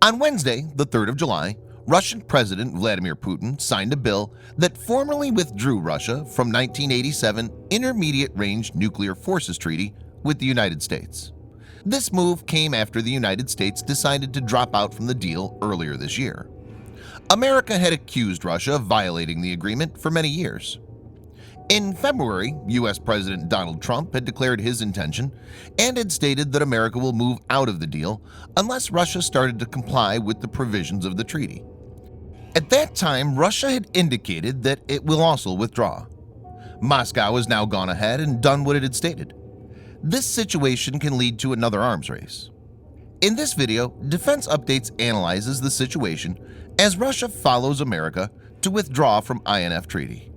On Wednesday, the 3rd of July, Russian President Vladimir Putin signed a bill that formally withdrew Russia from 1987 Intermediate-Range Nuclear Forces Treaty with the United States. This move came after the United States decided to drop out from the deal earlier this year. America had accused Russia of violating the agreement for many years. In February, U.S. President Donald Trump had declared his intention and had stated that America will move out of the deal unless Russia started to comply with the provisions of the treaty. At that time, Russia had indicated that it will also withdraw. Moscow has now gone ahead and done what it had stated. This situation can lead to another arms race. In this video, Defense Updates analyzes the situation as Russia follows America to withdraw from INF Treaty.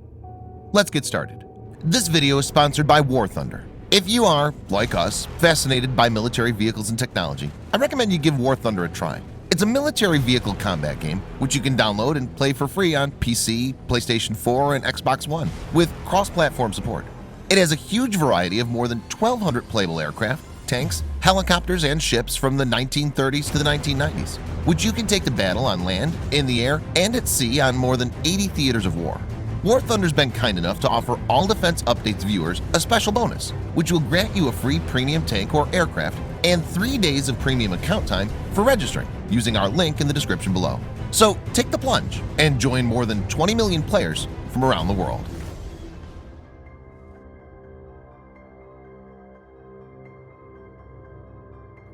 Let's get started. This video is sponsored by War Thunder. If you are, like us, fascinated by military vehicles and technology, I recommend you give War Thunder a try. It's a military vehicle combat game which you can download and play for free on PC, PlayStation 4, and Xbox One with cross-platform support. It has a huge variety of more than 1,200 playable aircraft, tanks, helicopters, and ships from the 1930s to the 1990s, which you can take to battle on land, in the air, and at sea on more than 80 theaters of war. War Thunder's been kind enough to offer all Defense Updates viewers a special bonus, which will grant you a free premium tank or aircraft and 3 days of premium account time for registering using our link in the description below. So take the plunge and join more than 20 million players from around the world.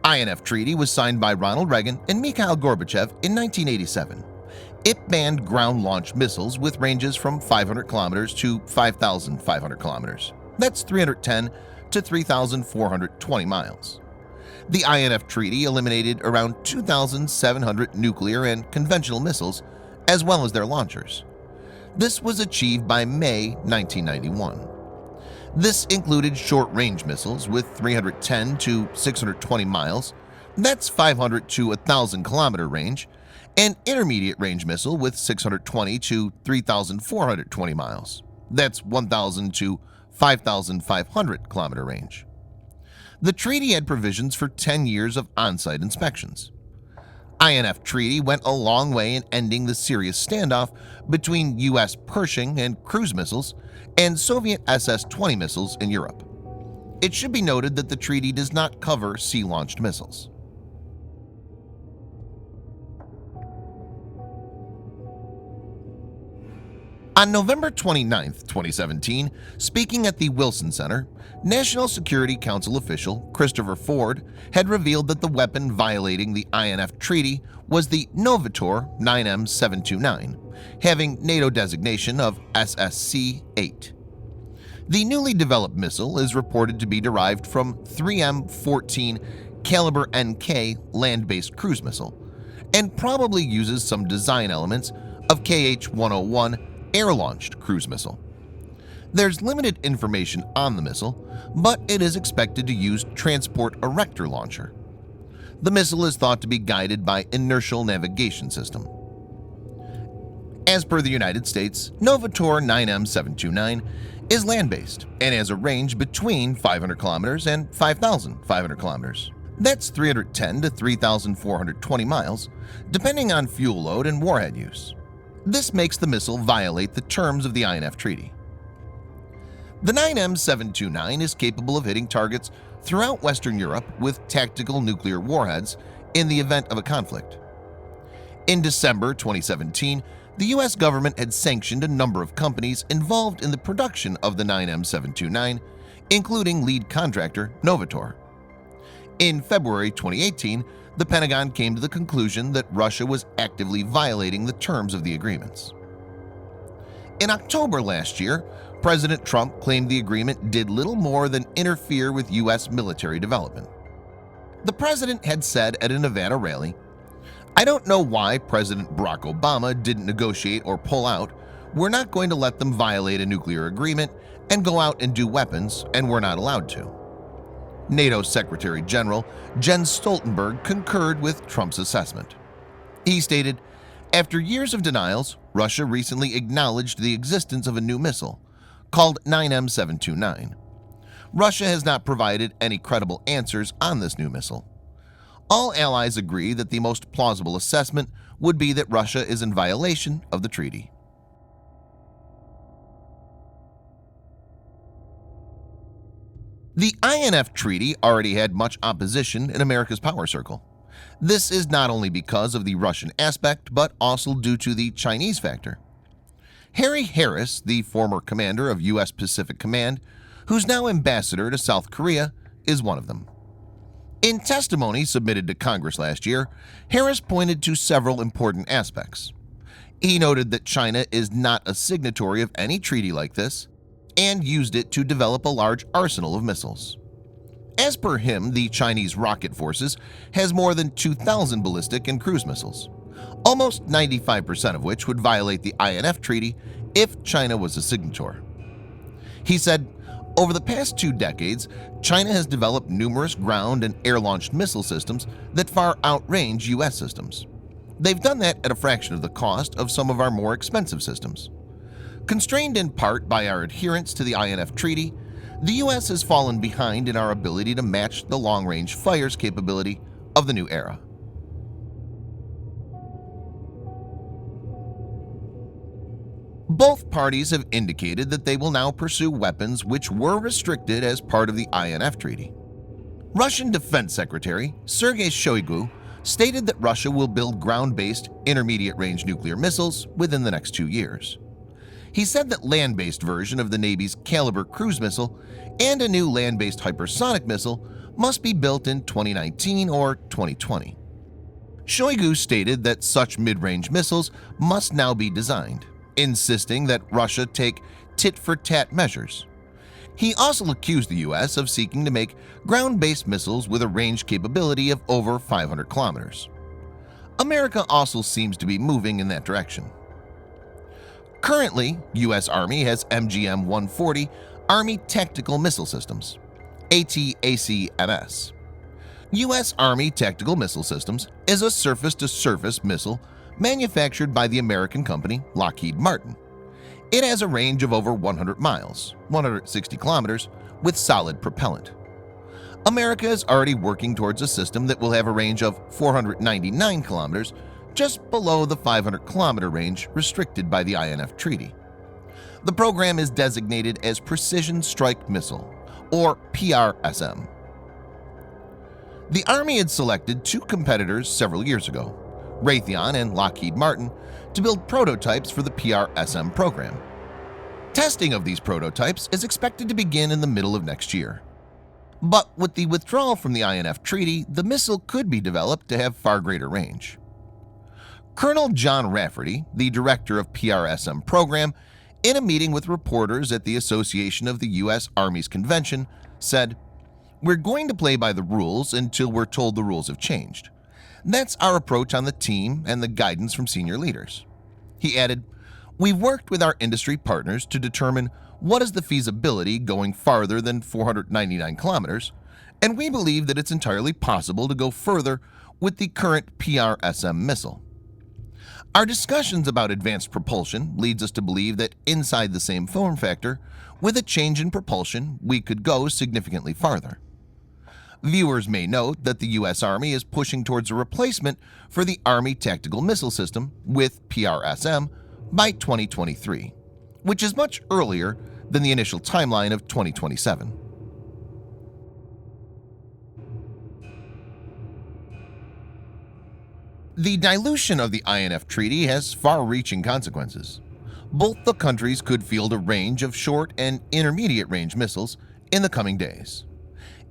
INF Treaty was signed by Ronald Reagan and Mikhail Gorbachev in 1987. It banned ground-launched missiles with ranges from 500 kilometers to 5,500 kilometers. That's 310 to 3,420 miles. The INF Treaty eliminated around 2,700 nuclear and conventional missiles, as well as their launchers. This was achieved by May 1991. This included short-range missiles with 310 to 620 miles, that's 500 to 1,000-kilometer range, and intermediate-range missile with 620 to 3,420 miles, that's 1,000 to 5,500-kilometer range. The treaty had provisions for 10 years of on-site inspections. INF Treaty went a long way in ending the serious standoff between U.S. Pershing and cruise missiles and Soviet SS-20 missiles in Europe. It should be noted that the treaty does not cover sea-launched missiles. On November 29, 2017, speaking at the Wilson Center, National Security Council official Christopher Ford had revealed that the weapon violating the INF Treaty was the Novator 9M729, having NATO designation of SSC-8. The newly developed missile is reported to be derived from 3M14 caliber NK land-based cruise missile and probably uses some design elements of KH-101 air-launched cruise missile. There's limited information on the missile, but it is expected to use Transport Erector Launcher. The missile is thought to be guided by inertial navigation system. As per the United States, Novator 9M729 is land-based and has a range between 500 kilometers and 5,500 kilometers. That's 310 to 3,420 miles, depending on fuel load and warhead use. This makes the missile violate the terms of the INF Treaty. The 9M729 is capable of hitting targets throughout Western Europe with tactical nuclear warheads in the event of a conflict. In December 2017, the U.S. government had sanctioned a number of companies involved in the production of the 9M729, including lead contractor Novator. In February 2018, the Pentagon came to the conclusion that Russia was actively violating the terms of the agreements. In October last year, President Trump claimed the agreement did little more than interfere with U.S. military development. The president had said at a Nevada rally, "I don't know why President Barack Obama didn't negotiate or pull out. We're not going to let them violate a nuclear agreement and go out and do weapons, and we're not allowed to." NATO Secretary General Jens Stoltenberg concurred with Trump's assessment. He stated, "After years of denials, Russia recently acknowledged the existence of a new missile, called 9M729. Russia has not provided any credible answers on this new missile. All allies agree that the most plausible assessment would be that Russia is in violation of the treaty. The INF Treaty already had much opposition in America's power circle. This is not only because of the Russian aspect, but also due to the Chinese factor. Harry Harris, the former commander of U.S. Pacific Command, who's now ambassador to South Korea, is one of them. In testimony submitted to Congress last year, Harris pointed to several important aspects. He noted that China is not a signatory of any treaty like this and used it to develop a large arsenal of missiles. As per him, the Chinese rocket forces has more than 2,000 ballistic and cruise missiles, almost 95% of which would violate the INF Treaty if China was a signatory. He said, over the past 2 decades, China has developed numerous ground and air-launched missile systems that far outrange U.S. systems. They've done that at a fraction of the cost of some of our more expensive systems. Constrained in part by our adherence to the INF Treaty, the U.S. has fallen behind in our ability to match the long-range fires capability of the new era. Both parties have indicated that they will now pursue weapons which were restricted as part of the INF Treaty. Russian Defense Secretary Sergei Shoigu stated that Russia will build ground-based intermediate-range nuclear missiles within the next 2 years. He said that land-based version of the Navy's Caliber cruise missile and a new land-based hypersonic missile must be built in 2019 or 2020. Shoigu stated that such mid-range missiles must now be designed, insisting that Russia take tit-for-tat measures. He also accused the U.S. of seeking to make ground-based missiles with a range capability of over 500 kilometers. America also seems to be moving in that direction. Currently, U.S. Army has MGM-140 Army Tactical Missile Systems, ATACMS. U.S. Army Tactical Missile Systems is a surface-to-surface missile manufactured by the American company Lockheed Martin. It has a range of over 100 miles, 160 kilometers, with solid propellant. America is already working towards a system that will have a range of 499 kilometers, just below the 500-kilometer range restricted by the INF Treaty. The program is designated as Precision Strike Missile, or PRSM. The Army had selected 2 competitors several years ago, Raytheon and Lockheed Martin, to build prototypes for the PRSM program. Testing of these prototypes is expected to begin in the middle of next year. But with the withdrawal from the INF Treaty, the missile could be developed to have far greater range. Colonel John Rafferty, the director of PRSM program, in a meeting with reporters at the Association of the U.S. Army's convention, said, "We're going to play by the rules until we're told the rules have changed. That's our approach on the team and the guidance from senior leaders." He added, "We've worked with our industry partners to determine what is the feasibility going farther than 499 kilometers, and we believe that it's entirely possible to go further with the current PRSM missile. Our discussions about advanced propulsion leads us to believe that inside the same form factor, with a change in propulsion, we could go significantly farther." Viewers may note that the U.S. Army is pushing towards a replacement for the Army Tactical Missile System with PRSM by 2023, which is much earlier than the initial timeline of 2027. The dilution of the INF Treaty has far-reaching consequences. Both the countries could field a range of short and intermediate-range missiles in the coming days.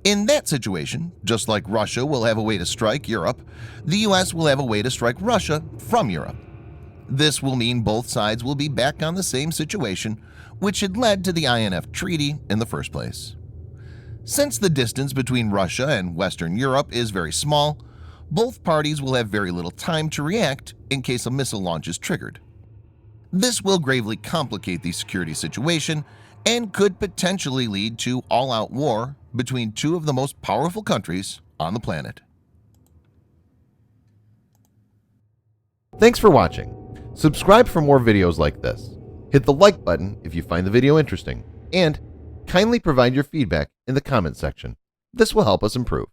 In that situation, just like Russia will have a way to strike Europe, the U.S. will have a way to strike Russia from Europe. This will mean both sides will be back on the same situation which had led to the INF Treaty in the first place. Since the distance between Russia and Western Europe is very small, both parties will have very little time to react in case a missile launch is triggered. This will gravely complicate the security situation and could potentially lead to all-out war between 2 of the most powerful countries on the planet. Thanks for watching. Subscribe for more videos like this. Hit the like button if you find the video interesting, and kindly provide your feedback in the comment section. This will help us improve.